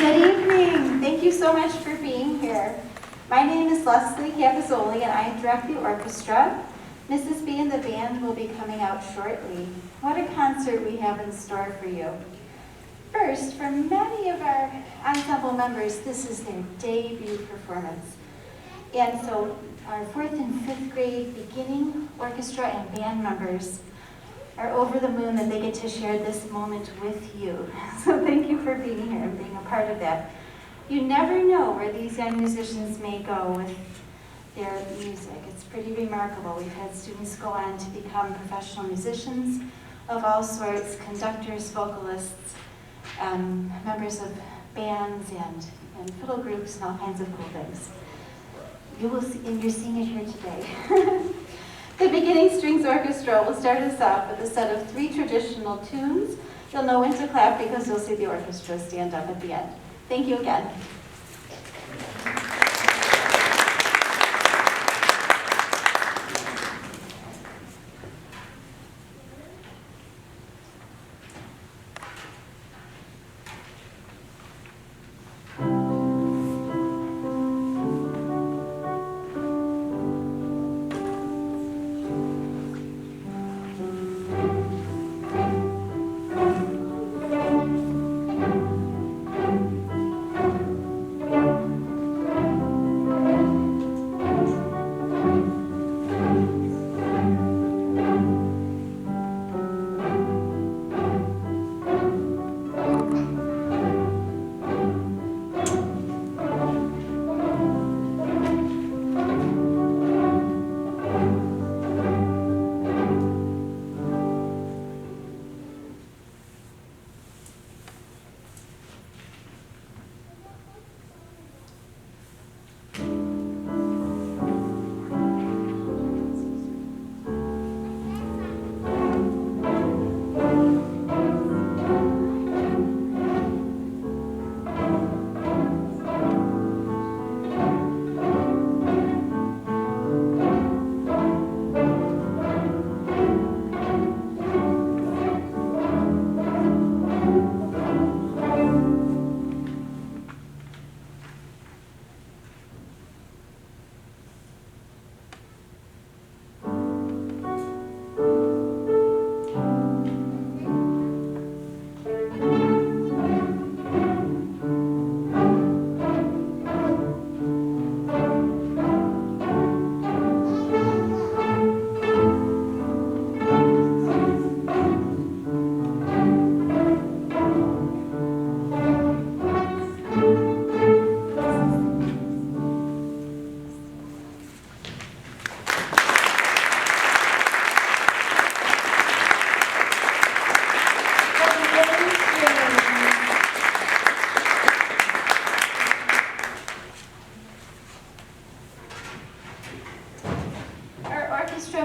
Good evening. Thank you so much for being here. My name is Leslie Capizoli, and I direct the orchestra. Mrs. B and the band will be coming out shortly. What a concert we have in store for you. First, for many of our ensemble members, this is their debut performance. And so our 4th and 5th grade beginning orchestra and band members are over the moon that they get to share this moment with you. So thank you for being here and being a part of that. You never know where these young musicians may go with their music. It's pretty remarkable. We've had students go on to become professional musicians of all sorts, conductors, vocalists, members of bands and fiddle groups and all kinds of cool things. You will see, and you're seeing it here today. The beginning strings orchestra will start us off with a set of 3 traditional tunes. You'll know when to clap because you'll see the orchestra stand up at the end. Thank you again.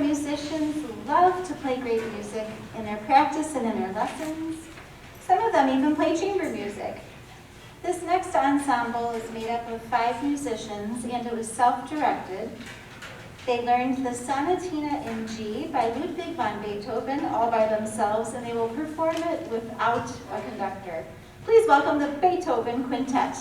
Musicians love to play great music in their practice and in their lessons. Some of them even play chamber music. This next ensemble is made up of 5 musicians, and it was self-directed. They learned the Sonatina in G by Ludwig van Beethoven all by themselves, and they will perform it without a conductor. Please welcome the Beethoven Quintet.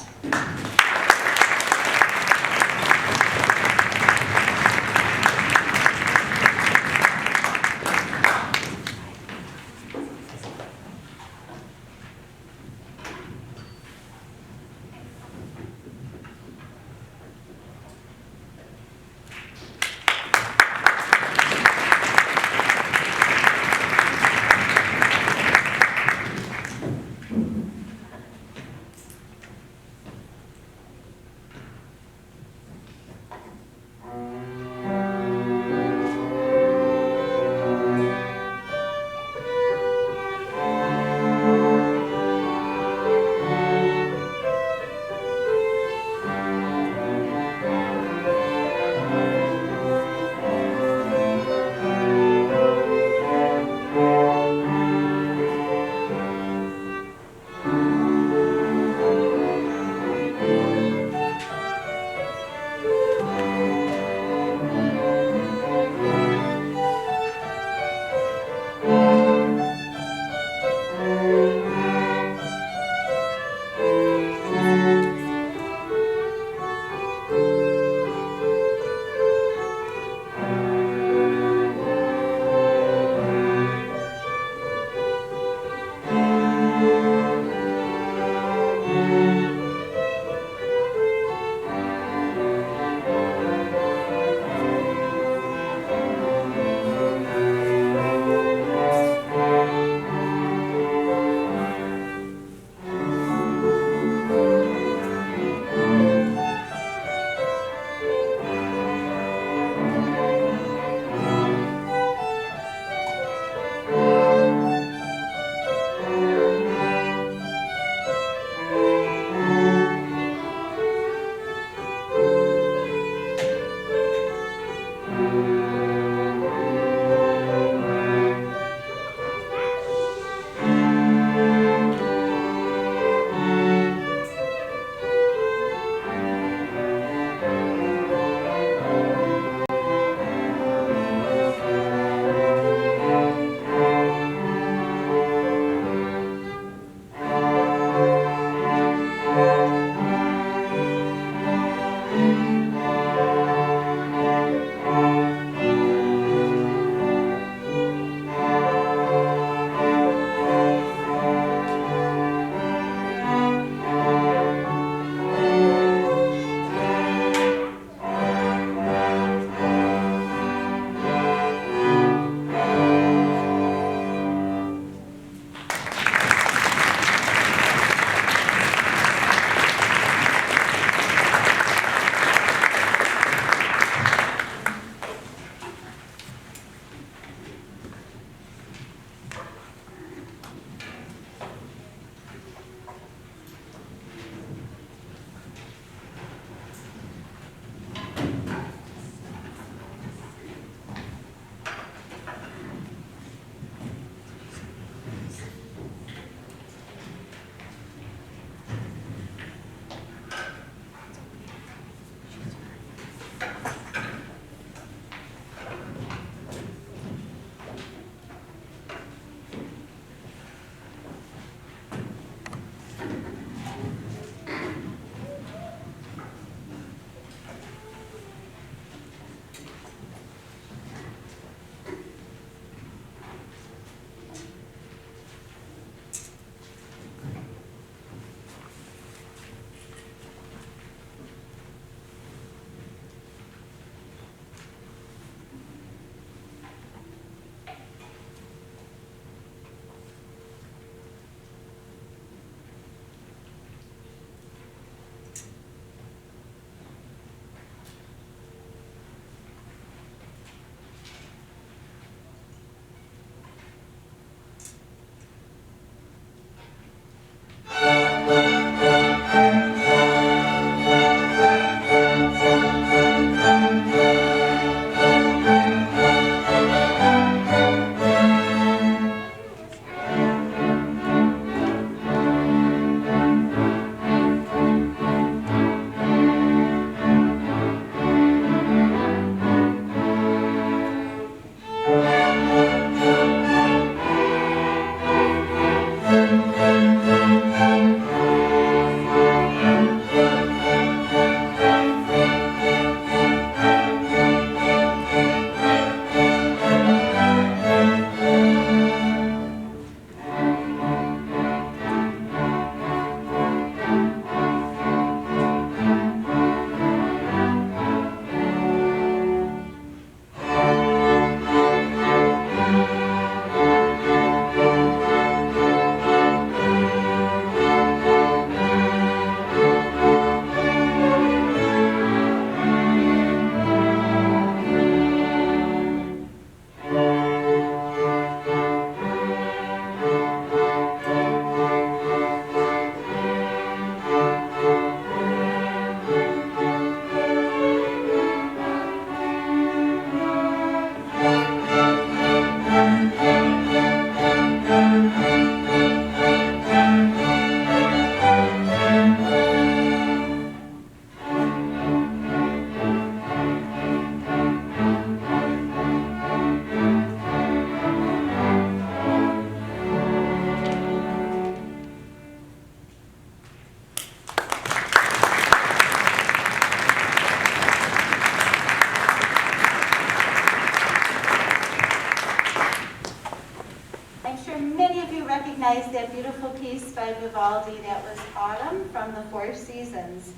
piece by Vivaldi that was Autumn from the Four Seasons.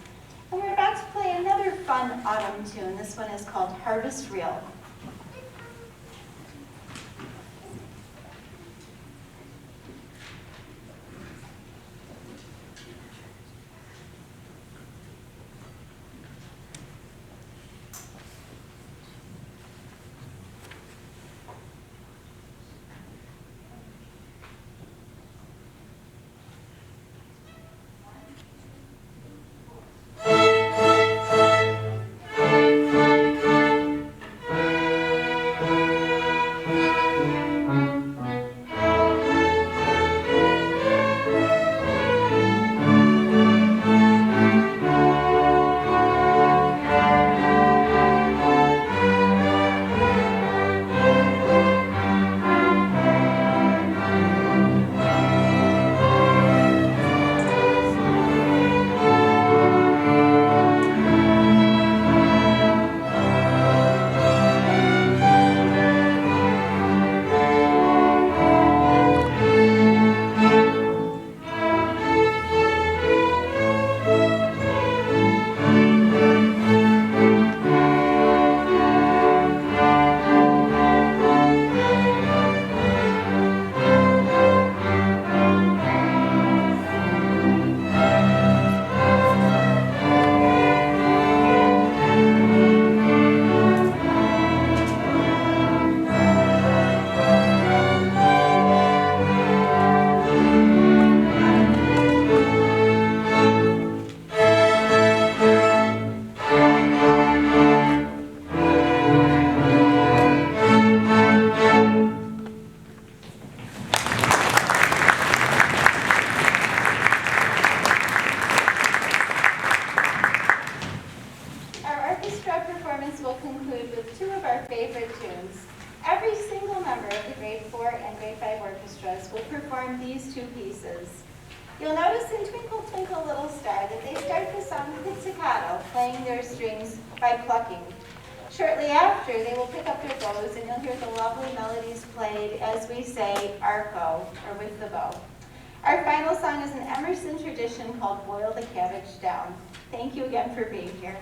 And we're about to play another fun autumn tune. This one is called Harvest Reel. Orchestra performance will conclude with two of our favorite tunes. Every single member of the grade 4 and grade 5 orchestras will perform these two pieces. You'll notice in Twinkle Twinkle Little Star that they start the song with pizzicato, playing their strings by plucking. Shortly after, they will pick up their bows and you'll hear the lovely melodies played as we say arco, or with the bow. Our final song is an Emerson tradition called Boil the Cabbage Down. Thank you again for being here.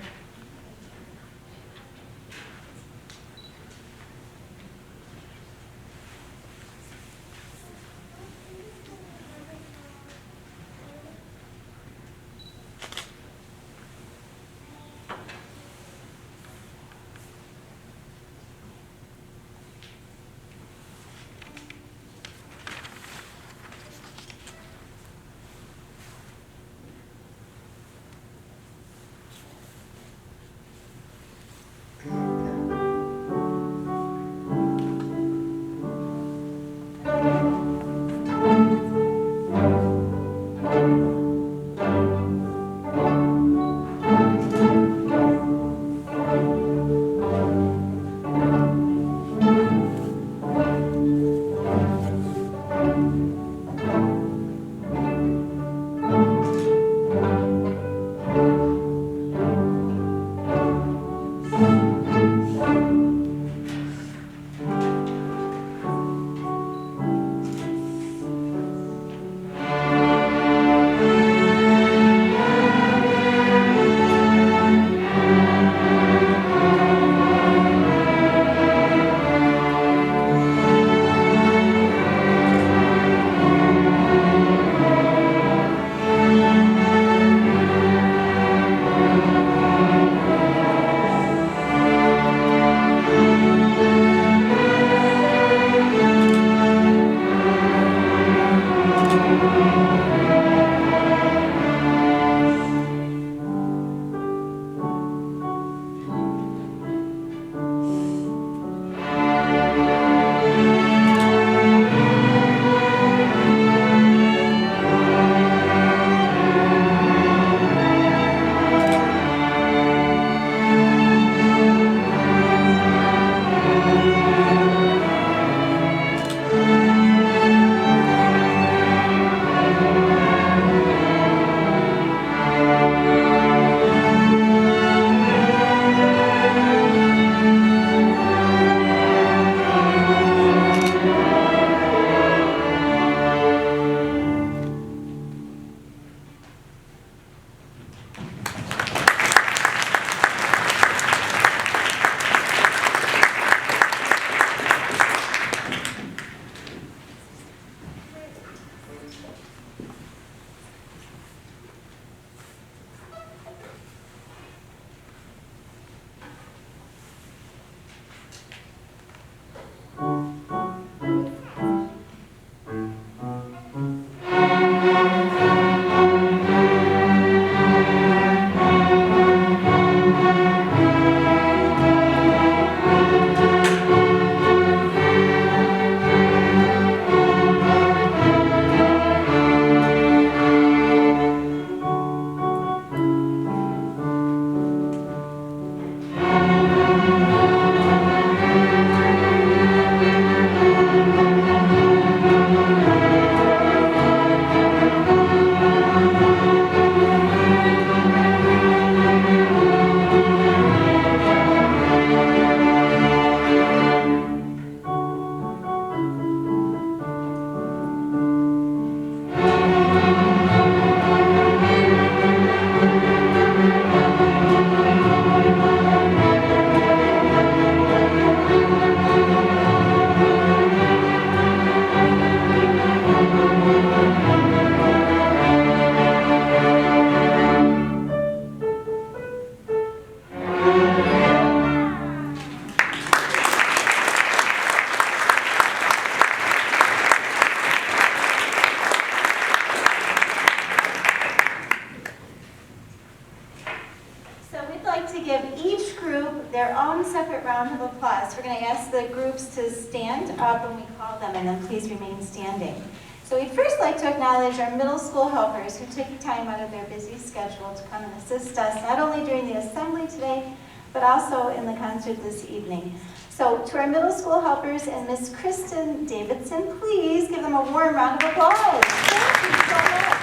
give each group their own separate round of applause. We're going to ask the groups to stand up when we call them, and then please remain standing. So we'd first like to acknowledge our middle school helpers who took time out of their busy schedule to come and assist us, not only during the assembly today, but also in the concert this evening. So to our middle school helpers and Miss Kristen Davidson, please give them a warm round of applause. Thank you so much.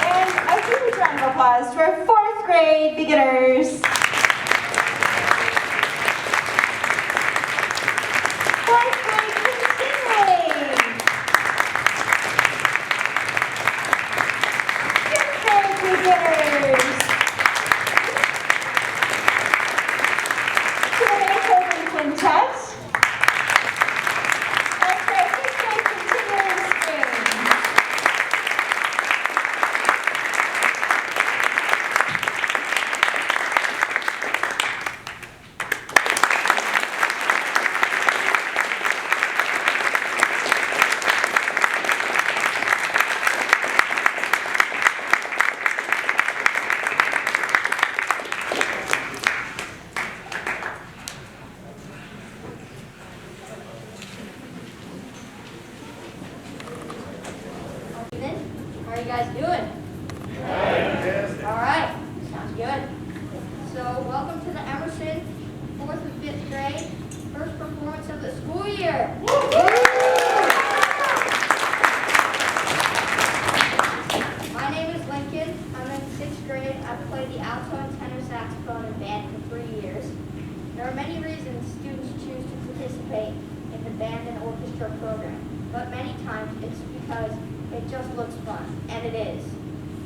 And a huge round of applause to our 4th grade beginners. 4th grade continuing. 5th grade beginners. To the Beethoven Quintet. And to our 6th grade continuing string. How are you guys doing? All right, sounds good. So welcome to the Emerson 4th and 5th grade first performance of the school year. My name is Lincoln. I'm in 6th grade. I've played the alto and tenor saxophone in band for 3 years. There are many reasons students choose to participate in the band and orchestra program, but many times it's because it just looks fun, and it is.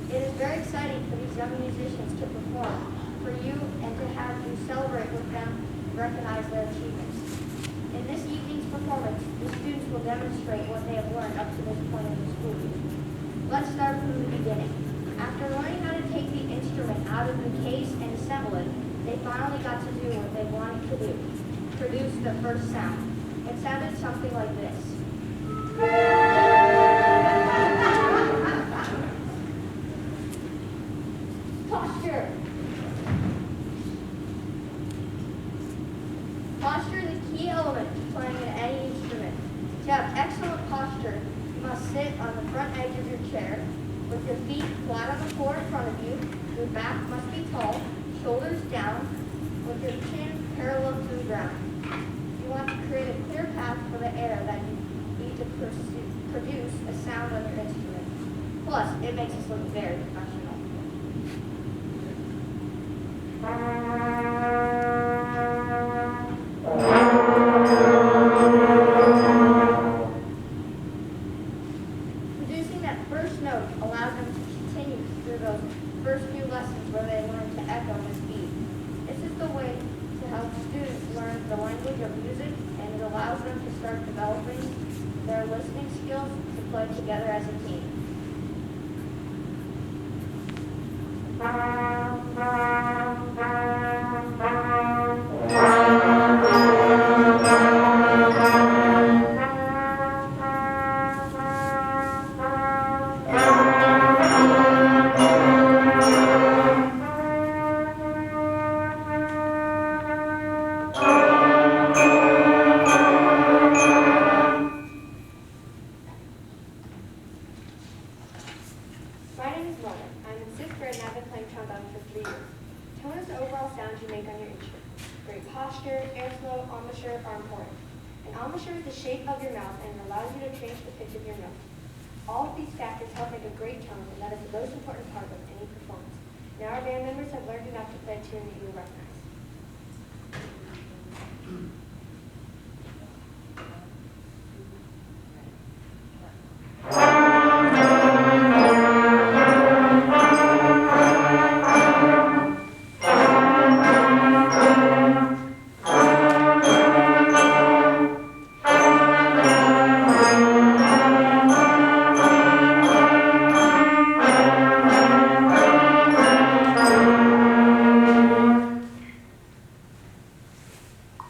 It is very exciting for these young musicians to perform for you and to have you celebrate with them and recognize their achievements. In this evening's performance, the students will demonstrate what they have learned up to this point in the school year. Let's start from the beginning. After learning how to take the instrument out of the case and assemble it, they finally got to do what they wanted to do, produce the first sound. It sounded something like this. Posture. Posture is a key element to playing in any instrument. To have excellent posture, you must sit on the front edge of your chair with your feet flat on the floor in front of you. Your back must be tall, shoulders down, with your chin parallel to the ground. You want to create a clear path for the air that you need to produce a sound on your instrument. Plus, it makes us look very professional. Producing that first note allows them to continue through those first few lessons where they learn to echo the speed. This is the way to help students learn the language of music, and it allows them to start developing their listening skills to play together as a team. My name is Mona. I'm in 6th grade and I've been playing trombone for 3 years. Tone is the overall sound you make on your instrument. Great posture, airflow, embouchure are important. An embouchure is the shape of your mouth and it allows you to change the pitch of your note. All of these factors help make a great tone, and that is the most important part of any performance. Now our band members have learned enough to play a tune that you will recognize.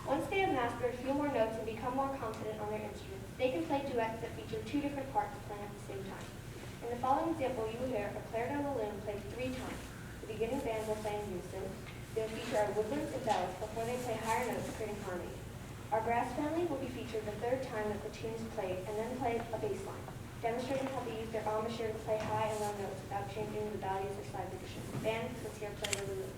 Once they have mastered a few more notes and become more confident on their instruments, they can play duets that feature 2 different parts playing at the same time. In the following example, you will hear a clarinet balloon played 3 times. The beginning band will play in unison. They will feature our woodwinds and bells before they play higher notes, creating harmony. Our brass family will be featured the 3rd time that the tune is played, and then play a bass line, demonstrating how they use their embouchure to play high and low notes without changing the values or slide position. Band, let's hear play the balloon.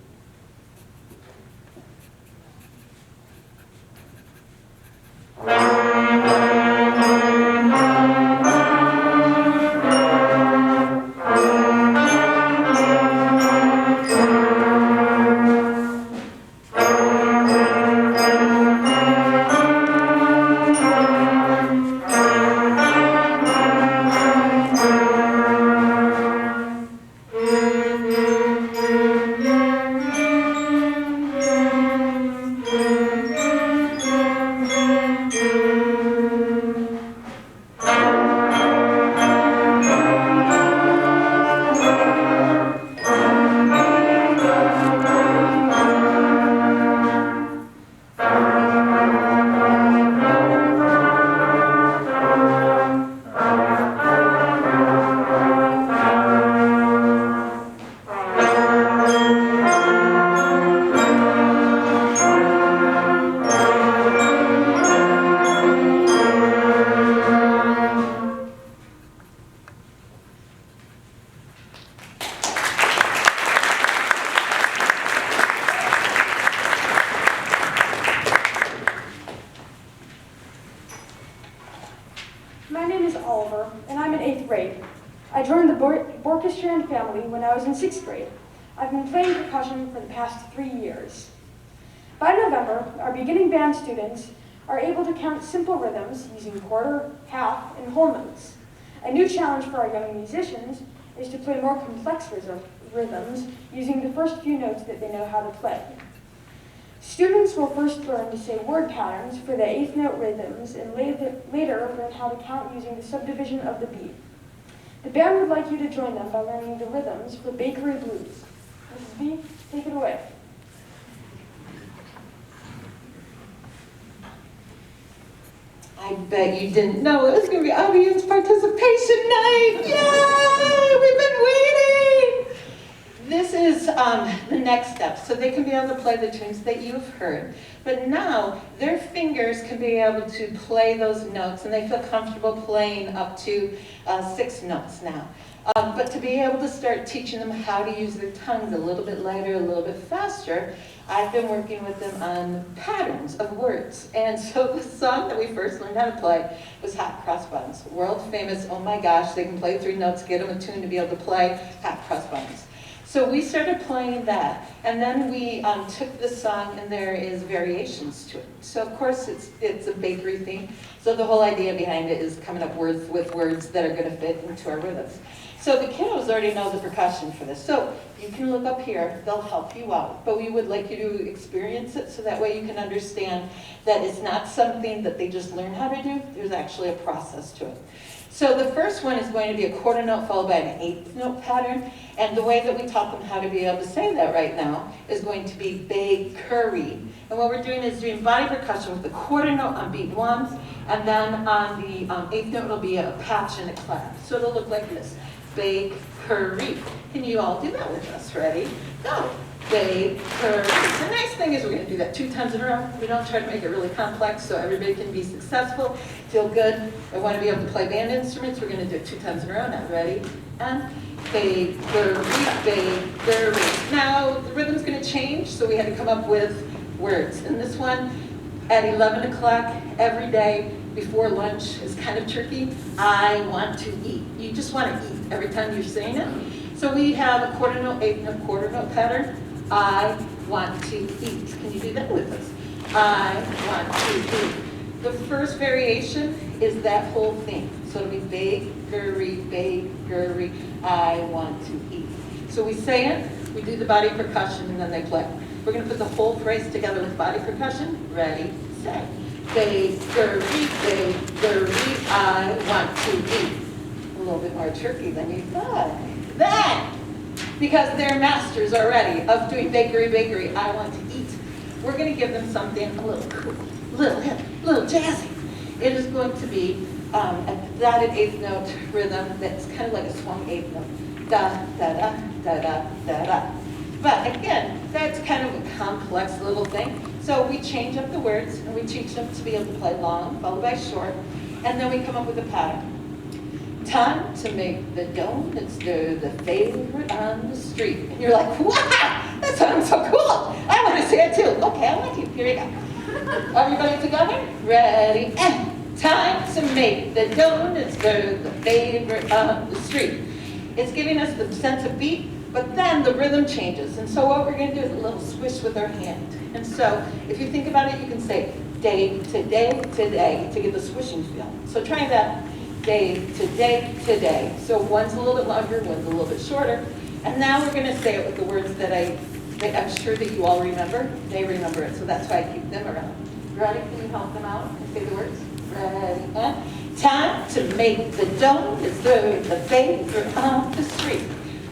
My name is Oliver, and I'm in 8th grade. I joined the Orchestra family when I was in 6th grade. I've been playing percussion for the past 3 years. By November, our beginning band students are able to count simple rhythms using quarter, half, and whole notes. A new challenge for our young musicians is to play more complex rhythms using the first few notes that they know how to play. Students will first learn to say word patterns for the 8th note rhythms and later learn how to count using the subdivision of the beat. The band would like you to join them by learning the rhythms for Bakery Blues. Mrs. B, take it away. I bet you didn't know it was going to be audience participation night. Yay! We've been waiting. This is the next step, so they can be able to play the tunes that you've heard. But now their fingers can be able to play those notes, and they feel comfortable playing up to 6 notes now. But to be able to start teaching them how to use their tongues a little bit lighter, a little bit faster, I've been working with them on patterns of words. And so the song that we first learned how to play was Hot Cross Buns. World famous, oh my gosh, they can play 3 notes, get them a tune to be able to play Hot Cross Buns. So we started playing that, and then we took the song, and there is variations to it. So of course it's a bakery theme, so the whole idea behind it is coming up with words that are going to fit into our rhythms. So the kiddos already know the percussion for this, so you can look up here, they'll help you out. But we would like you to experience it so that way you can understand that it's not something that they just learn how to do, there's actually a process to it. So the first one is going to be a quarter note followed by an 8th note pattern. And the way that we taught them how to be able to say that right now is going to be bakery. And what we're doing is doing body percussion with the quarter note on beat 1, and then on the 8th note it'll be a patch and a clap. So it'll look like this, bakery. Can you all do that with us? Ready? Go. Bakery. The nice thing is we're going to do that 2 times in a row. We don't try to make it really complex so everybody can be successful, feel good. I want to be able to play band instruments. We're going to do it 2 times in a row now. Ready? And bakery, bakery. Now the rhythm's going to change, so we had to come up with words. And this one, at 11 o'clock every day before lunch is kind of tricky. I want to eat. You just want to eat every time you're saying it. So we have a quarter note, 8th note, quarter note pattern. I want to eat. Can you do that with us? I want to eat. The first variation is that whole thing. So it'll be bakery, bakery, I want to eat. So we say it, we do the body percussion, and then they play. We're going to put the whole phrase together with body percussion. Ready, say. Bakery, bakery, I want to eat. A little bit more tricky than you thought. Then, because they're masters already of doing bakery, bakery, I want to eat, we're going to give them something a little cool, a little hip, a little jazzy. It is going to be a dotted eighth note rhythm that's kind of like a swung eighth note. Da, da, da, da, da, da, da. But again, that's kind of a complex little thing. So we change up the words and we teach them to be able to play long, followed by short, and then we come up with a pattern. Time to make the donuts, they're the favorite on the street. And you're like, wow, that sounds so cool. I want to say it too. Okay, I want to. Here we go. Everybody together? Ready? And time to make the donuts, they're the favorite on the street. It's giving us the sense of beat, but then the rhythm changes. And so what we're going to do is a little swish with our hand. And so if you think about it, you can say day to day to day to get the swishing feel. So try that. Day to day to day. So one's a little bit longer, one's a little bit shorter. And now we're going to say it with the words that I'm sure that you all remember. They remember it, so that's why I keep them around. Ready? Can you help them out and say the words? Ready? And time to make the donuts, they're the favorite on the street.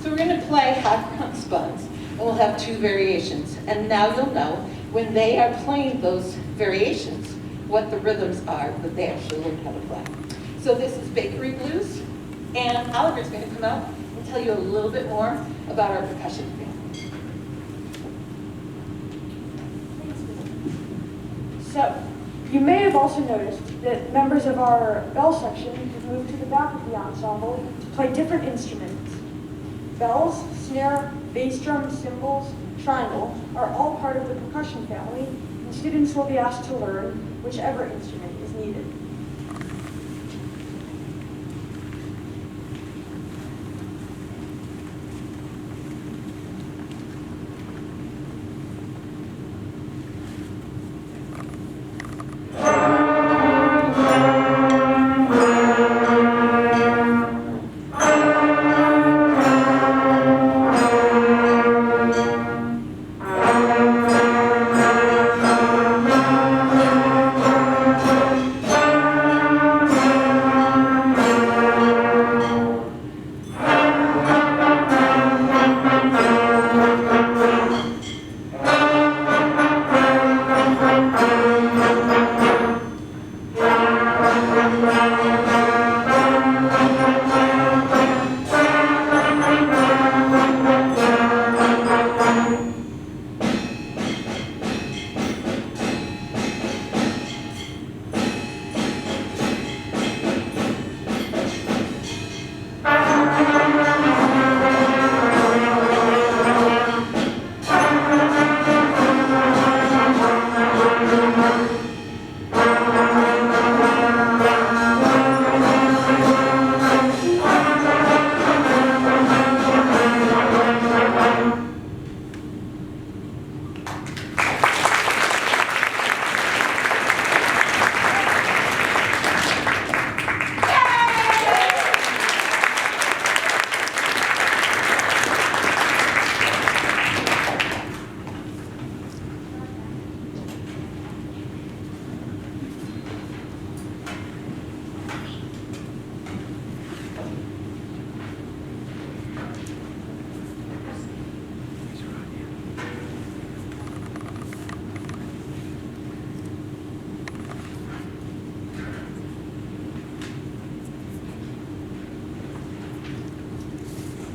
So we're going to play hot cross buns, and we'll have two variations. And now you'll know when they are playing those variations, what the rhythms are that they actually learn how to play. So this is Bakery Blues, and Oliver's going to come out and tell you a little bit more about our percussion band. So, you may have also noticed that members of our bell section have moved to the back of the ensemble to play different instruments. Bells, snare, bass drum, cymbals, triangle are all part of the percussion family, and students will be asked to learn whichever instrument is needed.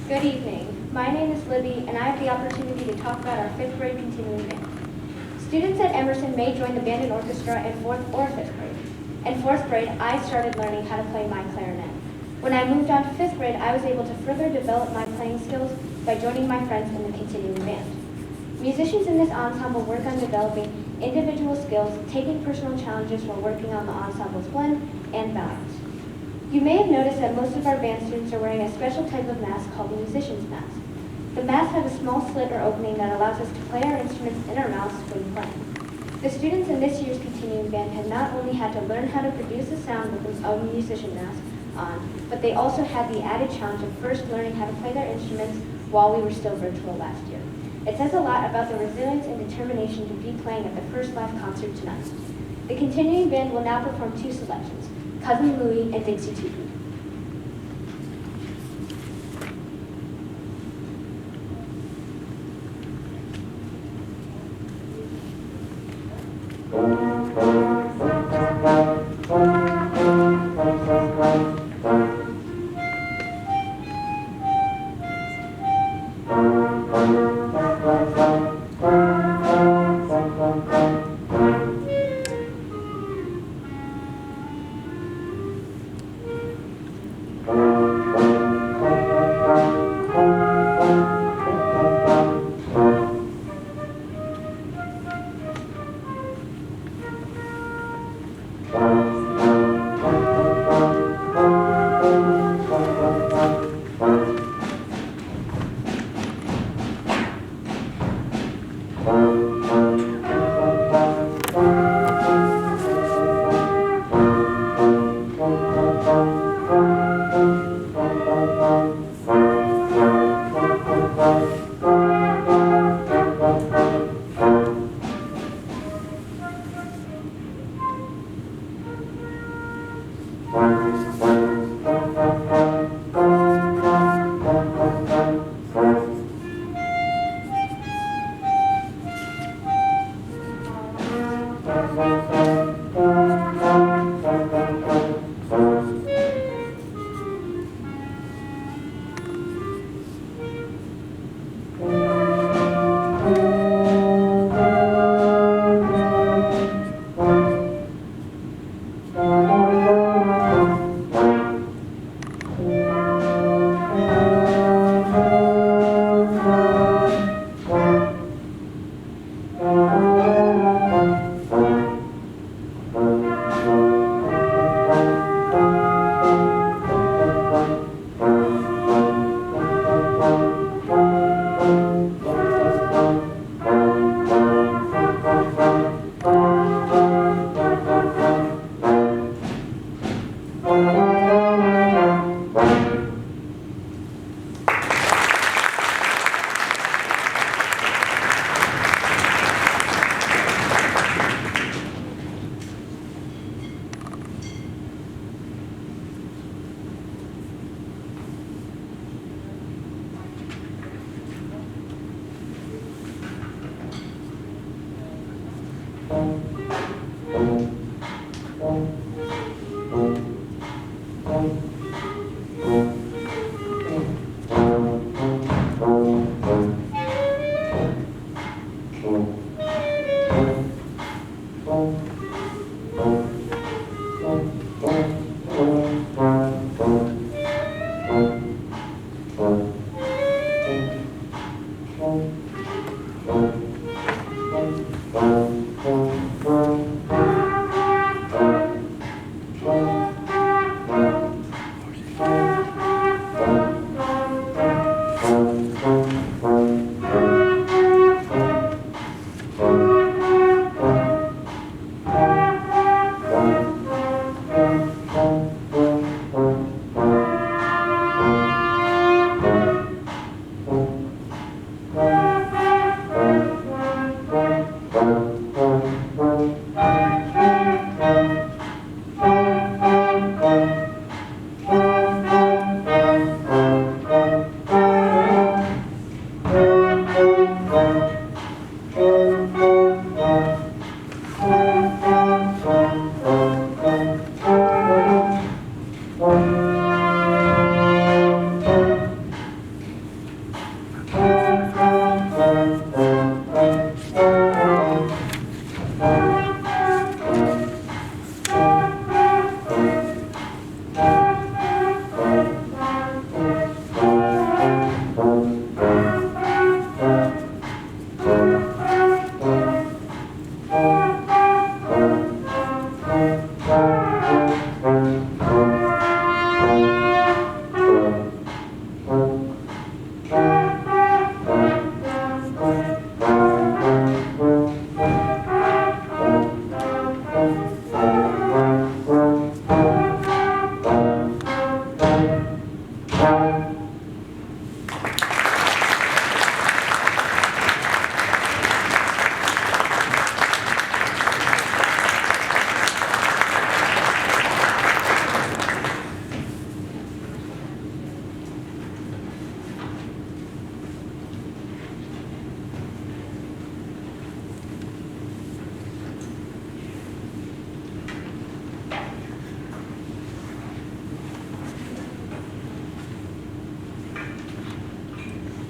Good evening. My name is Libby, and I have the opportunity to talk about our 5th grade continuing band. Students at Emerson may join the band and orchestra in 4th or 5th grade. In 4th grade, I started learning how to play my clarinet. When I moved on to 5th grade, I was able to further develop my playing skills by joining my friends in the continuing band. Musicians in this ensemble work on developing individual skills, taking personal challenges while working on the ensemble's blend and balance. You may have noticed that most of our band students are wearing a special type of mask called the musician's mask. The mask has a small slit or opening that allows us to play our instruments in our mouths when playing. The students in this year's continuing band have not only had to learn how to produce a sound with their own musician mask on, but they also had the added challenge of first learning how to play their instruments while we were still virtual last year. It says a lot about the resilience and determination to be playing at the first live concert tonight. The continuing band will now perform 2 selections, Cousin Louie and Dixie Tutu. Thank you.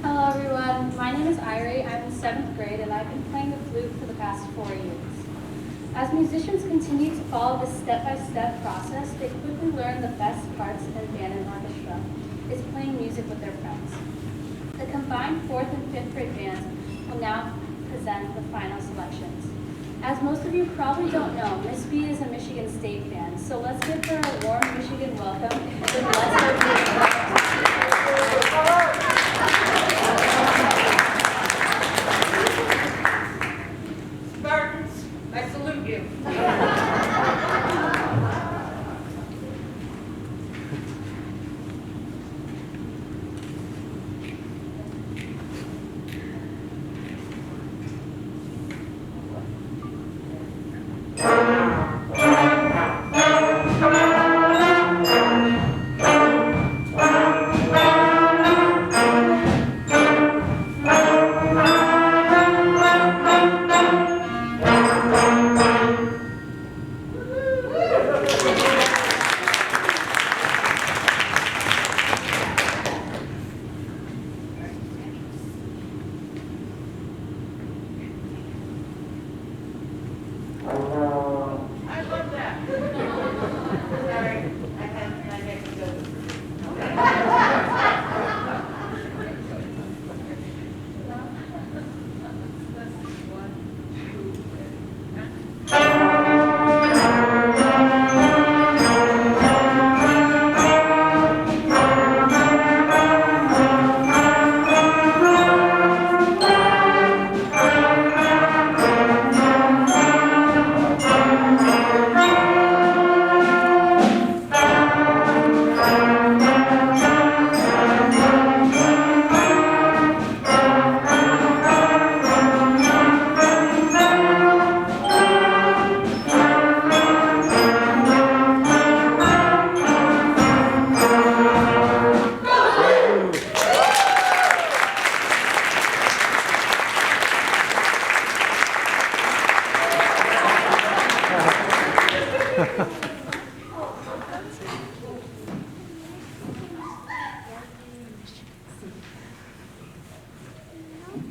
Hello everyone, my name is Irie. I'm in 7th grade and I've been playing the flute for the past 4 years. As musicians continue to follow this step-by-step process, they quickly learn the best parts in band and orchestra is playing music with their friends. The combined 4th and 5th grade bands will now present the final selections. As most of you probably don't know, Miss B is a Michigan State fan, so let's give her a warm Michigan welcome and let's her Spartans, I salute you.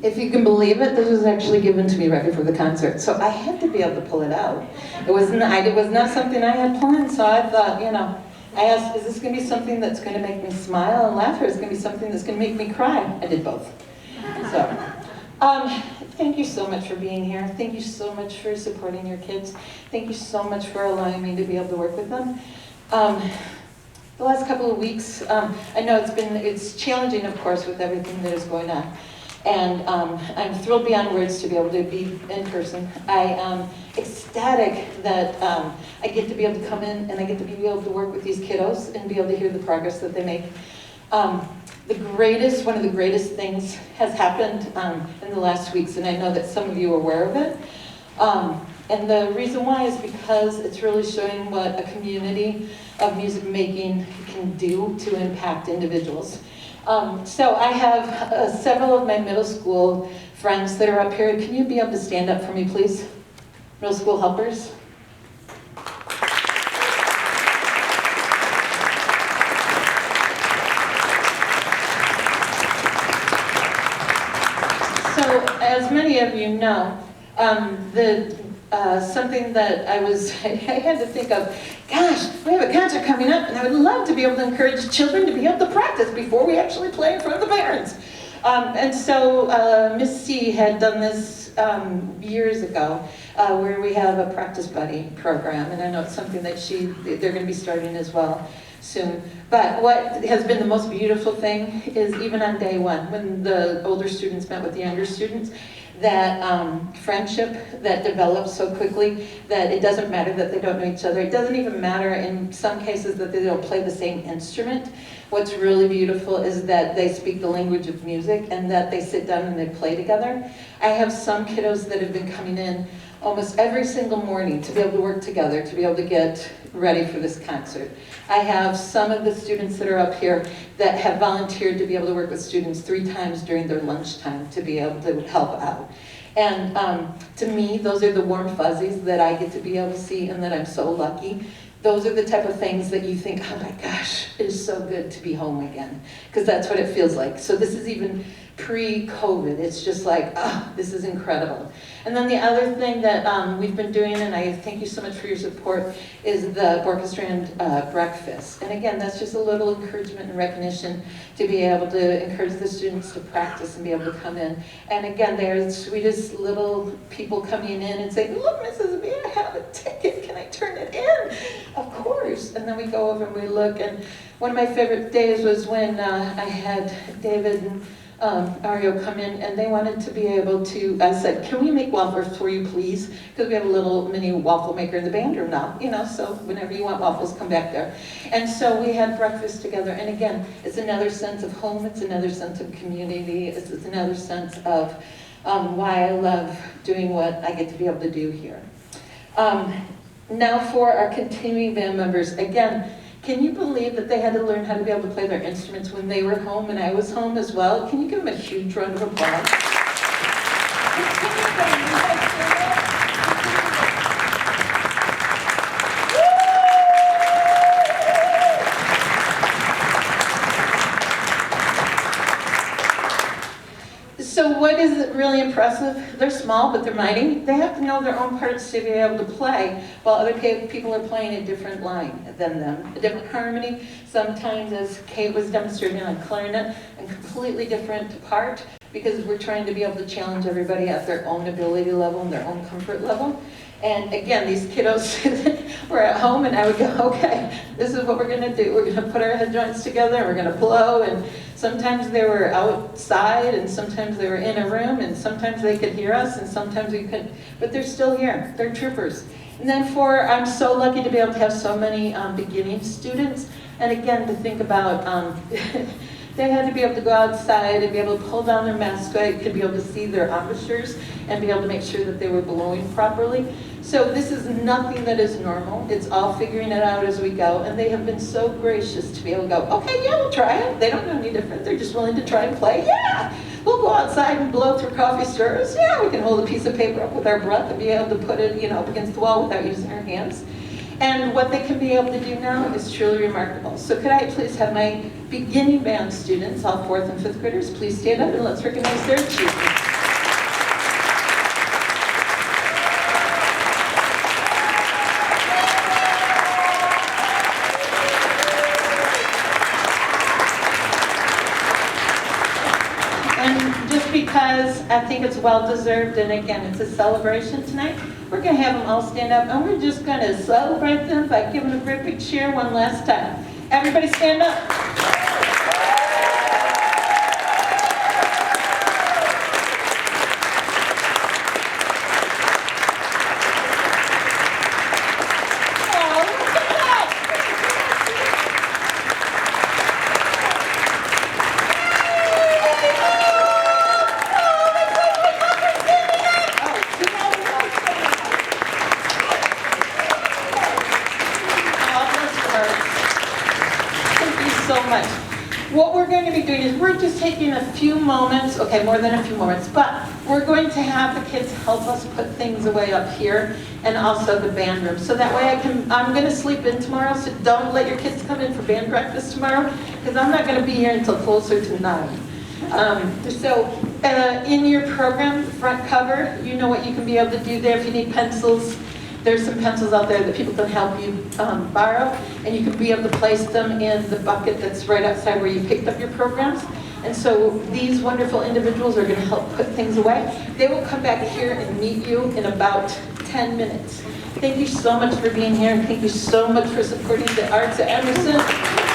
if you can believe it, this was actually given to me right before the concert, so I had to be able to pull it out. It was not something I had planned, so I thought, I asked, is this going to be something that's going to make me smile and laugh, or is it going to be something that's going to make me cry? I did both. So, thank you so much for being here. Thank you so much for supporting your kids. Thank you so much for allowing me to be able to work with them. The last couple of weeks, I know it's challenging, of course, with everything that is going on. And I'm thrilled beyond words to be able to be in person. I am ecstatic that I get to be able to come in and I get to be able to work with these kiddos and be able to hear the progress that they make. One of the greatest things has happened in the last weeks, and I know that some of you are aware of it. And the reason why is because it's really showing what a community of music making can do to impact individuals. So I have several of my middle school friends that are up here. Can you be able to stand up for me, please? Middle school helpers. So as many of you know, something that I had to think of, gosh, we have a concert coming up and I would love to be able to encourage children to be able to practice before we actually play in front of the parents. And so Miss C had done this years ago where we have a practice buddy program, and I know it's something that they're going to be starting as well soon. But what has been the most beautiful thing is even on day one, when the older students met with the younger students, that friendship that develops so quickly that it doesn't matter that they don't know each other. It doesn't even matter in some cases that they don't play the same instrument. What's really beautiful is that they speak the language of music and that they sit down and they play together. I have some kiddos that have been coming in almost every single morning to be able to work together, to be able to get ready for this concert. I have some of the students that are up here that have volunteered to be able to work with students 3 times during their lunchtime to be able to help out. And to me, those are the warm fuzzies that I get to be able to see and that I'm so lucky. Those are the type of things that you think, oh my gosh, it is so good to be home again. Because that's what it feels like. So this is even pre-COVID. It's just like, oh, this is incredible. And then the other thing that we've been doing, and I thank you so much for your support, is the Orchestra and breakfast. And again, that's just a little encouragement and recognition to be able to encourage the students to practice and be able to come in. And again, they're the sweetest little people coming in and saying, look, Mrs. B, I have a ticket. Can I turn it in? Of course. And then we go over and we look. And one of my favorite days was when I had David and Ario come in, and they wanted to be able to, I said, can we make waffles for you, please? Because we have a little mini waffle maker in the band room now, so whenever you want waffles, come back there. And so we had breakfast together, and again, it's another sense of home, it's another sense of community, it's another sense of why I love doing what I get to be able to do here. Now for our continuing band members, again, can you believe that they had to learn how to be able to play their instruments when they were home and I was home as well? Can you give them a huge round of applause? So what is really impressive? They're small, but they're mighty. They have to know their own parts to be able to play, while other people are playing a different line than them, a different harmony. Sometimes, as Kate was demonstrating on clarinet, a completely different part, because we're trying to be able to challenge everybody at their own ability level and their own comfort level. And again, these kiddos were at home, and I would go, okay, this is what we're going to do. We're going to put our head joints together, and we're going to blow. And sometimes they were outside, and sometimes they were in a room, and sometimes they could hear us, and sometimes we couldn't. But they're still here. They're troopers. And then I'm so lucky to be able to have so many beginning students. And again, to think about, they had to be able to go outside and be able to pull down their mask so I could be able to see their embouchures and be able to make sure that they were blowing properly. So this is nothing that is normal. It's all figuring it out as we go. And they have been so gracious to be able to go, okay, yeah, we'll try it. They don't know any different. They're just willing to try and play. Yeah, we'll go outside and blow through coffee stirrers. Yeah, we can hold a piece of paper up with our breath and be able to put it, up against the wall without using our hands. And what they can be able to do now is truly remarkable. So could I please have my beginning band students, all 4th and 5th graders, please stand up and let's recognize their achievements. because I think it's well-deserved, and again, it's a celebration tonight. We're going to have them all stand up, and we're just going to celebrate them by giving them a great big cheer one last time. Everybody stand up. So much. What we're going to be doing is we're just taking a few moments, okay, more than a few moments, but we're going to have the kids help us put things away up here and also the band room. So that way I'm going to sleep in tomorrow, so don't let your kids come in for band practice tomorrow, because I'm not going to be here until closer to 9. In your program, front cover, you know what you can be able to do there. If you need pencils, there's some pencils out there that people can help you borrow, and you can be able to place them in the bucket that's right outside where you picked up your programs. And so these wonderful individuals are going to help put things away. They will come back here and meet you in about 10 minutes. Thank you so much for being here, and thank you so much for supporting the arts at Emerson.